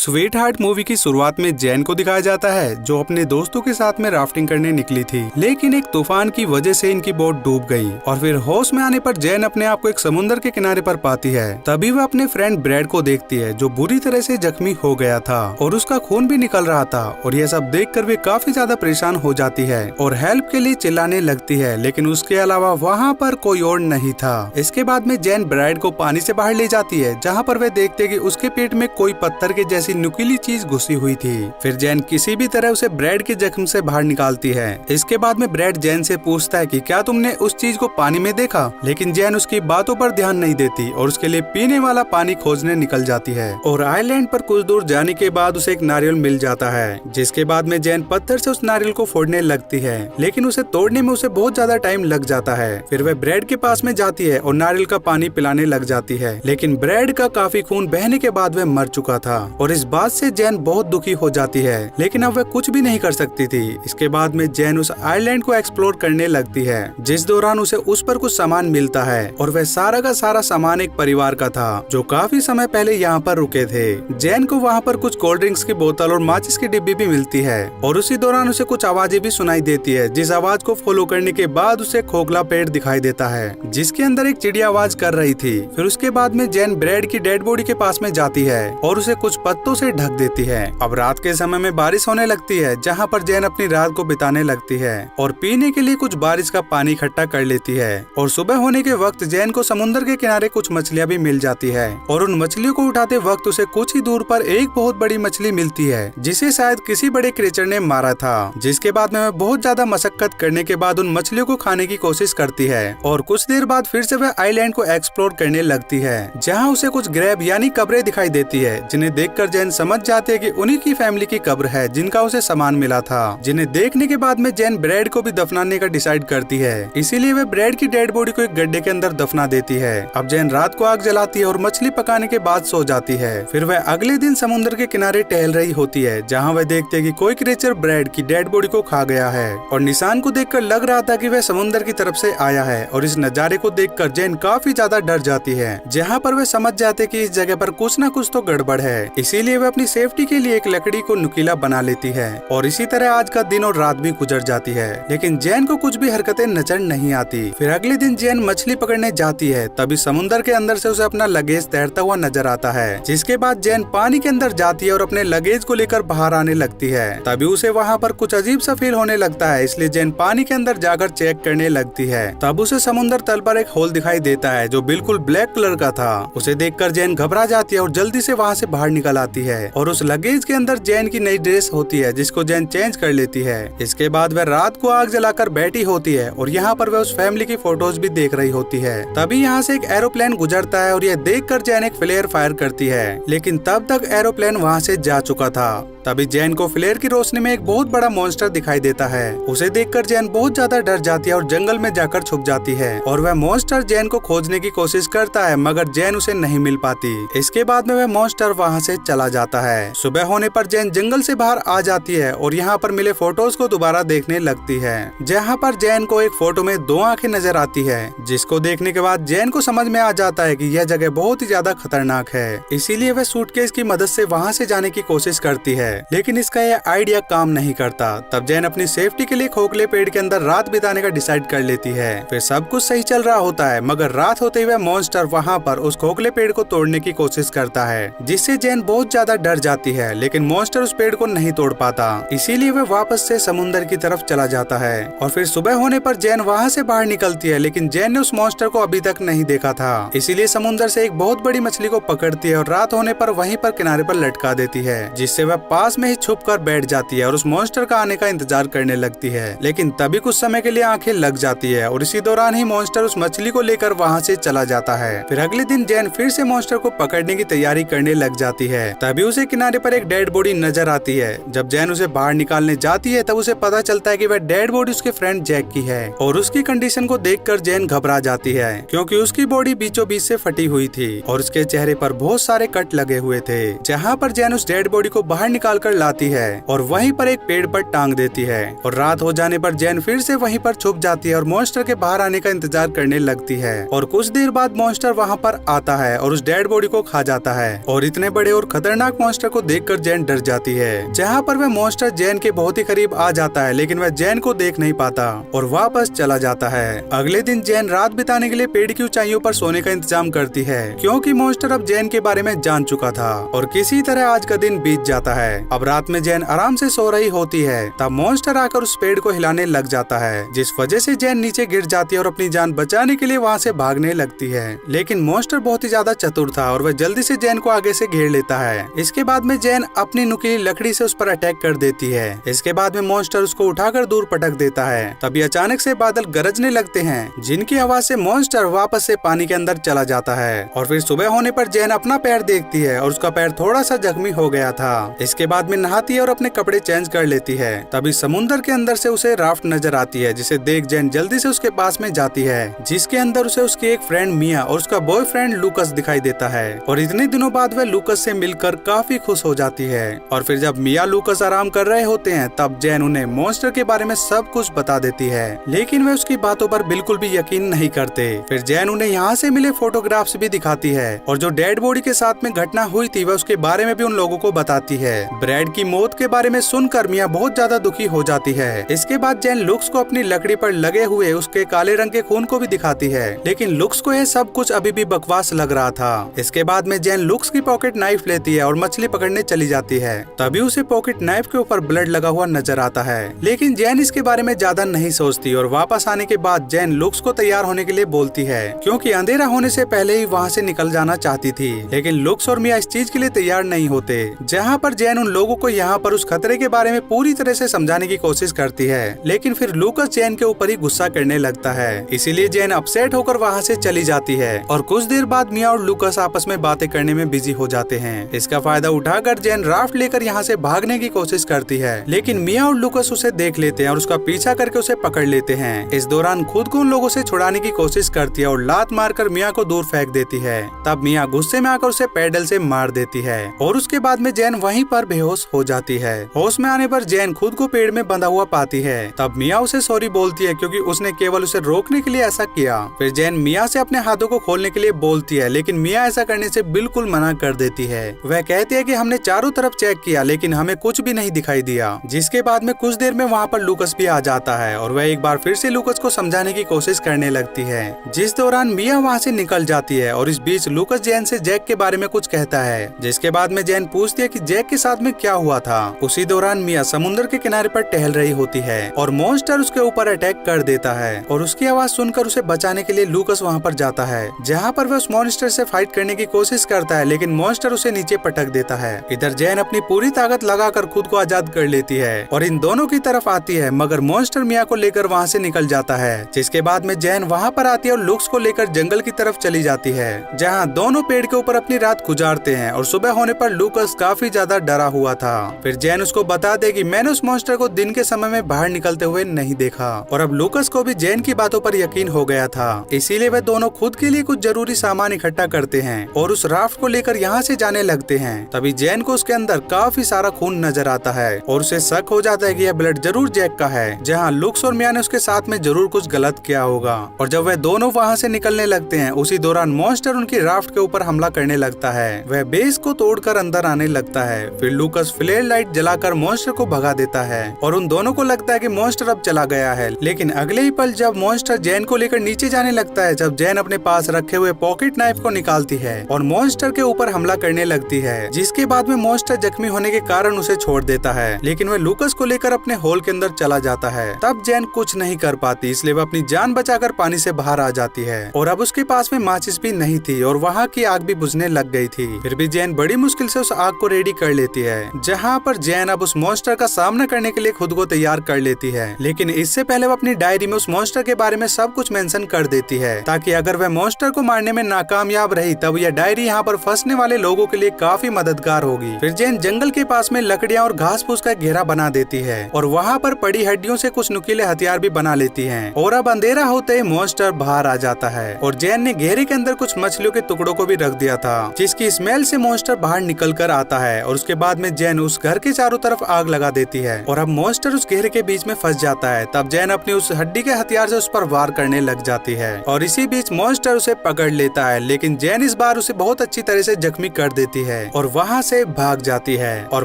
Sweet heart movie की शुरुआत में जैन को दिखाया जाता है जो अपने दोस्तों के साथ में राफ्टिंग करने निकली थी, लेकिन एक तूफान की वजह से इनकी बोट डूब गई और फिर होश में आने पर जैन अपने आप को एक समुद्र के किनारे पर पाती है। तभी वह अपने फ्रेंड ब्रैड को देखती है जो बुरी तरह से जख्मी हो गया था और उसका खून भी निकल रहा था और यह सब देखकर वे काफी ज्यादा परेशान हो जाती है और हेल्प के लिए चिल्लाने लगती है, लेकिन उसके अलावा वहाँ पर कोई और नहीं था। इसके बाद में जैन ब्रैड को पानी से बाहर ले जाती है जहाँ पर वे देखते कि उसके पेट में कोई पत्थर के जैसी नुकीली चीज घुसी हुई थी। फिर जैन किसी भी तरह उसे ब्रैड के जख्म से बाहर निकालती है। इसके बाद में ब्रैड जैन से पूछता है कि क्या तुमने उस चीज को पानी में देखा, लेकिन जैन उसकी बातों पर ध्यान नहीं देती और उसके लिए पीने वाला पानी खोजने निकल जाती है। और आइलैंड पर कुछ दूर जाने के बाद उसे एक नारियल मिल जाता है, जिसके बाद में जैन पत्थर से उस नारियल को फोड़ने लगती है, लेकिन उसे तोड़ने में उसे बहुत ज्यादा टाइम लग जाता है। फिर वह ब्रैड के पास में जाती है और नारियल का पानी पिलाने लग जाती है, लेकिन ब्रैड का काफी खून बहने के बाद वह मर चुका था और इस बात से जैन बहुत दुखी हो जाती है, लेकिन अब वह कुछ भी नहीं कर सकती थी। इसके बाद में जैन उस आइलैंड को एक्सप्लोर करने लगती है, जिस दौरान उसे उस पर कुछ सामान मिलता है और वह सारा का सारा सामान एक परिवार का था जो काफी समय पहले यहाँ पर रुके थे। जैन को वहाँ पर कुछ कोल्ड ड्रिंक्स की बोतल और माचिस की डिब्बी भी मिलती है और उसी दौरान उसे कुछ आवाजें भी सुनाई देती है, जिस आवाज को फॉलो करने के बाद उसे खोखला पेड़ दिखाई देता है जिसके अंदर एक चिड़िया आवाज कर रही थी। फिर उसके बाद में जैन ब्रैड की डेड बॉडी के पास में जाती है और उसे कुछ पत्तों से ढक देती है। अब रात के समय में बारिश होने लगती है जहाँ पर जैन अपनी रात को बिताने लगती है और पीने के लिए कुछ बारिश का पानी इकट्ठा कर लेती है। और सुबह होने के वक्त जैन को समुद्र के किनारे कुछ मछलियाँ भी मिल जाती है और उन मछलियों को उठाते वक्त उसे कुछ ही दूर पर एक बहुत बड़ी मछली मिलती है जिसे शायद किसी बड़े क्रीचर ने मारा था। जिसके बाद में वह बहुत ज्यादा मशक्कत करने के बाद उन मछलियों को खाने की कोशिश करती है और कुछ देर बाद फिर से वह आइलैंड को एक्सप्लोर करने लगती है जहाँ उसे कुछ ग्रेव यानी कब्रें दिखाई देती है, जिन्हें देखकर जैन समझ जाते हैं कि उन्हीं की फैमिली की कब्र है जिनका उसे सामान मिला था। जिन्हें देखने के बाद में जैन ब्रैड को भी दफनाने का डिसाइड करती है, इसीलिए वह ब्रैड की डेड बॉडी को एक गड्ढे के अंदर दफना देती है। अब जैन रात को आग जलाती है और मछली पकाने के बाद सो जाती है। फिर वह अगले दिन समुद्र के किनारे टहल रही होती है जहाँ वह देखते है कि कोई क्रीचर ब्रैड की डेड बॉडी को खा गया है और निशान को देखकर लग रहा था कि वह समुद्र की तरफ से आया है। और इस नजारे को देखकर जैन काफी ज्यादा डर जाती है, जहाँ पर वह समझ जाते कि इस जगह पर कुछ न कुछ तो गड़बड़ है। इसीलिए वह अपनी सेफ्टी के लिए एक लकड़ी को नुकीला बना लेती है और इसी तरह आज का दिन और रात भी गुजर जाती है, लेकिन जैन को कुछ भी हरकतें नजर नहीं आती। फिर अगले दिन जैन मछली पकड़ने जाती है, तभी समुद्र के अंदर से उसे अपना लगेज तैरता हुआ नजर आता है। जिसके बाद जैन पानी के अंदर जाती है और अपने लगेज को लेकर बाहर आने लगती है। तभी उसे वहाँ पर कुछ अजीब सा फील होने लगता है, इसलिए जैन पानी के अंदर जाकर चेक करने लगती है। तब उसे समुद्र तल पर एक होल दिखाई देता है जो बिल्कुल ब्लैक कलर का था। उसे देखकर जैन घबरा जाती है और जल्दी से वहाँ से बाहर निकल आती है और उस लगेज के अंदर जैन की नई ड्रेस होती है जिसको जैन चेंज कर लेती है। इसके बाद वह रात को आग जलाकर बैठी होती है और यहाँ पर वह उस फैमिली की फोटोज भी देख रही होती है। तभी यहाँ से एक एरोप्लेन गुजरता है और यह देखकर जैन एक फ्लेयर फायर करती है, लेकिन तब तक एरोप्लेन वहाँ से जा चुका था। तभी जैन को फ्लेयर की रोशनी में एक बहुत बड़ा मॉन्स्टर दिखाई देता है। उसे देखकर जैन बहुत ज्यादा डर जाती है और जंगल में जाकर छुप जाती है और वह मॉन्स्टर जैन को खोजने की कोशिश करता है, मगर जैन उसे नहीं मिल पाती। इसके बाद में वह मॉन्स्टर वहाँ से चला जाता है। सुबह होने पर जैन जंगल से बाहर आ जाती है और यहाँ पर मिले फोटोज को दोबारा देखने लगती है, जहाँ पर जैन को एक फोटो में दो आंखें नजर आती है, जिसको देखने के बाद जैन को समझ में आ जाता है कि यह जगह बहुत ही ज्यादा खतरनाक है। इसीलिए वह सूटकेस की मदद से वहाँ से जाने की कोशिश करती है, लेकिन इसका यह आइडिया काम नहीं करता। तब जैन अपनी सेफ्टी के लिए खोखले पेड़ के अंदर रात बिताने का डिसाइड कर लेती है। फिर सब कुछ सही चल रहा होता है, मगर रात होते ही वह मॉन्स्टर वहाँ पर उस खोखले पेड़ को तोड़ने की कोशिश करता है, जिससे जैन बहुत ज्यादा डर जाती है, लेकिन मॉन्स्टर उस पेड़ को नहीं तोड़ पाता। इसीलिए वह वापस से समुद्र की तरफ चला जाता है और फिर सुबह होने पर जैन वहाँ से बाहर निकलती है, लेकिन जैन ने उस मॉन्स्टर को अभी तक नहीं देखा था। इसीलिए समुद्र से एक बहुत बड़ी मछली को पकड़ती है और रात होने पर वहीं पर किनारे पर लटका देती है, जिससे वह पास में ही छुप कर बैठ जाती है और उस मॉन्स्टर का आने का इंतजार करने लगती है। लेकिन तभी कुछ समय के लिए आंखें लग जाती है और इसी दौरान ही मॉन्स्टर उस मछली को लेकर वहाँ से चला जाता है। फिर अगले दिन जैन फिर से मॉन्स्टर को पकड़ने की तैयारी करने लग जाती है। तभी उसे किनारे पर एक डेड बॉडी नजर आती है। जब जैन उसे बाहर निकालने जाती है तब उसे पता चलता है कि वह डेड बॉडी उसके फ्रेंड जैक की है और उसकी कंडीशन को देखकर जैन घबरा जाती है, क्योंकि उसकी बॉडी बीचों बीच से फटी हुई थी और उसके चेहरे पर बहुत सारे कट लगे हुए थे। जहाँ पर जैन उस डेड बॉडी को बाहर निकाल कर लाती है और वहीं पर एक पेड़ पर टांग देती है और रात हो जाने पर जैन फिर से वहीं पर छुप जाती है और मॉन्स्टर के बाहर आने का इंतजार करने लगती है। और कुछ देर बाद मॉन्स्टर वहाँ पर आता है और उस डेड बॉडी को खा जाता है और इतने बड़े और खतरनाक खतरनाक मॉन्स्टर को देखकर जैन डर जाती है, जहाँ पर वह मॉन्स्टर जैन के बहुत ही करीब आ जाता है, लेकिन वह जैन को देख नहीं पाता और वापस चला जाता है। अगले दिन जैन रात बिताने के लिए पेड़ की ऊंचाइयों पर सोने का इंतजाम करती है, क्योंकि मॉन्स्टर अब जैन के बारे में जान चुका था। और किसी तरह आज का दिन बीत जाता है। अब रात में जैन आराम से सो रही होती है, तब मॉन्स्टर आकर उस पेड़ को हिलाने लग जाता है, जिस वजह से जैन नीचे गिर जाती है और अपनी जान बचाने के लिए वहाँ से भागने लगती है। लेकिन मॉन्स्टर बहुत ही ज्यादा चतुर था और वह जल्दी से जैन को आगे से घेर लेता है। इसके बाद में जैन अपनी नुकीली लकड़ी से उस पर अटैक कर देती है। इसके बाद में मॉन्स्टर उसको उठाकर दूर पटक देता है। तभी अचानक से बादल गरजने लगते हैं, जिनकी आवाज से मॉन्स्टर वापस से पानी के अंदर चला जाता है। और फिर सुबह होने पर जैन अपना पैर देखती है और उसका पैर थोड़ा सा जख्मी हो गया था। इसके बाद में नहाती है और अपने कपड़े चेंज कर लेती है। तभी समुद्र के अंदर से उसे राफ्ट नजर आती है, जिसे देख जैन जल्दी से उसके पास में जाती है, जिसके अंदर उसे उसकी एक फ्रेंड मिया और उसका बॉयफ्रेंड लूकस दिखाई देता है। और इतने दिनों बाद वह लूकस से मिलकर काफी खुश हो जाती है। और फिर जब मिया लूकस आराम कर रहे होते हैं, तब जैन उन्हें मॉन्स्टर के बारे में सब कुछ बता देती है, लेकिन वे उसकी बातों पर बिल्कुल भी यकीन नहीं करते। फिर जैन उन्हें यहाँ से मिले फोटोग्राफ्स भी दिखाती है और जो डेड बॉडी के साथ में घटना हुई थी वह उसके बारे में भी उन लोगों को बताती है। ब्रैड की मौत के बारे में सुनकर मिया बहुत ज्यादा दुखी हो जाती है। इसके बाद जैन लुक्स को अपनी लकड़ी पर लगे हुए उसके काले रंग के खून को भी दिखाती है, लेकिन लुक्स को यह सब कुछ अभी भी बकवास लग रहा था। इसके बाद में जैन लुक्स की पॉकेट नाइफ लेती है और मछली पकड़ने चली जाती है। तभी उसे पॉकेट नाइफ के ऊपर ब्लड लगा हुआ नजर आता है, लेकिन जैन इसके बारे में ज्यादा नहीं सोचती और वापस आने के बाद जैन लुक्स को तैयार होने के लिए बोलती है, क्योंकि अंधेरा होने से पहले ही वहाँ से निकल जाना चाहती थी। लेकिन लुक्स और मिया इस चीज के लिए तैयार नहीं होते, जहाँ पर जैन उन लोगों को यहाँ पर उस खतरे के बारे में पूरी तरह से समझाने की कोशिश करती है, लेकिन फिर लूकस जैन के ऊपर ही गुस्सा करने लगता है। इसीलिए जैन अपसेट होकर वहाँ से चली जाती है और कुछ देर बाद मिया और लूकस आपस में बातें करने में बिजी हो जाते हैं। इसका फायदा उठाकर जैन राफ्ट लेकर यहाँ से भागने की कोशिश करती है, लेकिन मिया और लूकस उसे देख लेते हैं और उसका पीछा करके उसे पकड़ लेते हैं। इस दौरान खुद को उन लोगों से छुड़ाने की कोशिश करती है और लात मारकर मिया को दूर फेंक देती है। तब मिया गुस्से में आकर उसे पैडल से मार देती है और उसके बाद में जैन वहीं पर बेहोश हो जाती है। होश में आने पर जैन खुद को पेड़ में बंधा हुआ पाती है। तब मिया उसे सॉरी बोलती है, क्योंकि उसने केवल उसे रोकने के लिए ऐसा किया। फिर जैन मिया से अपने हाथों को खोलने के लिए बोलती है, लेकिन मिया ऐसा करने से बिल्कुल मना कर देती है। वह कहती है कि हमने चारों तरफ चेक किया, लेकिन हमें कुछ भी नहीं दिखाई दिया। जिसके बाद में कुछ देर में वहाँ पर लूकस भी आ जाता है और वह एक बार फिर से लूकस को समझाने की कोशिश करने लगती है, जिस दौरान मिया वहाँ से निकल जाती है। और इस बीच लूकस जैन से जैक के बारे में कुछ कहता है, जिसके बाद में जैन पूछती है कि जैक के साथ में क्या हुआ था। उसी दौरान मिया समुद्र के किनारे पर टहल रही होती है और मॉन्स्टर उसके ऊपर अटैक कर देता है और उसकी आवाज सुनकर उसे बचाने के लिए लूकस वहाँ पर जाता है, जहाँ पर वह उस मॉन्स्टर से फाइट करने की कोशिश करता है, लेकिन मॉन्स्टर उसे नीचे पटक देता है। इधर जैन अपनी पूरी ताकत लगाकर खुद को आजाद कर लेती है और इन दोनों की तरफ आती है, मगर मॉन्स्टर मिया को लेकर वहाँ से निकल जाता है। जिसके बाद में जैन वहाँ पर आती है और लुक्स को लेकर जंगल की तरफ चली जाती है, जहाँ दोनों पेड़ के ऊपर अपनी रात गुजारते हैं। और सुबह होने पर लूकस काफी ज्यादा डरा हुआ था। फिर जैन उसको बता दे कि मैंने उस मॉन्स्टर को दिन के समय में बाहर निकलते हुए नहीं देखा। और अब लूकस को भी जैन की बातों पर यकीन हो गया था, इसीलिए वे दोनों खुद के लिए कुछ जरूरी सामान इकट्ठा करते हैं और उस राफ्ट को लेकर यहाँ से जाने लगते हैं। तभी जैन को उसके अंदर काफी सारा खून नजर आता है और उसे शक हो जाता है कि यह ब्लड जरूर जैक का है, जहाँ लुक्स और मिया ने उसके साथ में जरूर कुछ गलत किया होगा। और जब वे दोनों वहाँ से निकलने लगते हैं, उसी दौरान मॉन्स्टर उनकी राफ्ट के ऊपर हमला करने लगता है। वह बेस को तोड़कर अंदर आने लगता है। फिर लूकस फ्लेयर लाइट जलाकर मॉन्स्टर को भगा देता है और उन दोनों को लगता है कि मॉन्स्टर अब चला गया है। लेकिन अगले ही पल जब मॉन्स्टर जैन को लेकर नीचे जाने लगता है, जब जैन अपने पास रखे हुए पॉकेट नाइफ को निकालती है और मॉन्स्टर के ऊपर हमला करने लगती है, जिसके बाद में मॉन्स्टर जख्मी होने के कारण उसे छोड़ देता है। लेकिन वह लूकस को लेकर अपने होल के अंदर चला जाता है। तब जैन कुछ नहीं कर पाती, इसलिए वह अपनी जान बचाकर पानी से बाहर आ जाती है और अब उसके पास में माचिस भी नहीं थी और वहाँ की आग भी बुझने लग गई थी। फिर भी जैन बड़ी मुश्किल से उस आग को रेडी कर लेती है, जहाँ पर जैन अब उस मॉन्स्टर का सामना करने के लिए खुद को तैयार कर लेती है। लेकिन इससे पहले वो अपनी डायरी में उस मॉन्स्टर के बारे में सब कुछ मेंशन कर देती है, ताकि अगर वह मॉन्स्टर को मारने में नाकामयाब रही तब यह डायरी यहाँ पर फंसने वाले लोगों के लिए काफी मददगार होगी। फिर जैन जंगल के पास में लकड़ियाँ और घास फूस का घेरा बना देती है और वहाँ पर पड़ी हड्डियों से कुछ नुकीले हथियार भी बना लेती है। और अब अंधेरा होते ही मॉन्स्टर बाहर आ जाता है और जैन ने घेरे के अंदर कुछ मछलियों के टुकड़ों को भी रख दिया था, जिसकी स्मेल से मॉन्स्टर बाहर निकल कर आता है। और उसके बाद में जैन उस घर के चारों तरफ आग लगा देती है और अब मॉन्स्टर उस घेरे के बीच में फंस जाता है। तब जैन अपनी उस हड्डी के हथियार से उस पर वार करने लग जाती है और इसी बीच मॉन्स्टर उसे पकड़ लेता है, लेकिन जैन इस बार उसे बहुत अच्छी तरह से जख्मी कर देती है और वहाँ से भाग जाती है और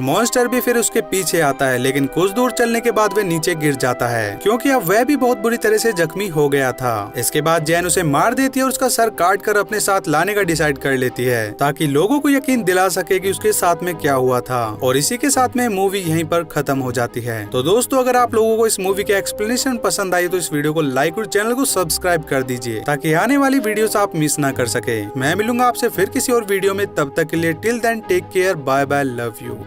मॉन्स्टर भी फिर उसके पीछे आता है, लेकिन कुछ दूर चलने के बाद वह नीचे गिर जाता है क्योंकि अब वह भी बहुत बुरी तरह से जख्मी हो गया था। इसके बाद जैन उसे मार देती है और उसका सर काट कर अपने साथ लाने का डिसाइड कर लेती है ताकि लोगों को यकीन दिला सके कि उसके साथ में क्या हुआ था। और इसी के साथ में मूवी यहीं पर खत्म हो जाती है। तो दोस्तों, अगर आप लोगों को इस मूवी के एक्सप्लेनेशन पसंद आई तो इस वीडियो को लाइक और चैनल को सब्सक्राइब कर दीजिए ताकि आने वाली वीडियोस आप मिस ना कर सके। मैं मिलूंगा आपसे फिर किसी और वीडियो में, तब तक के लिए till then take care, bye bye, love you.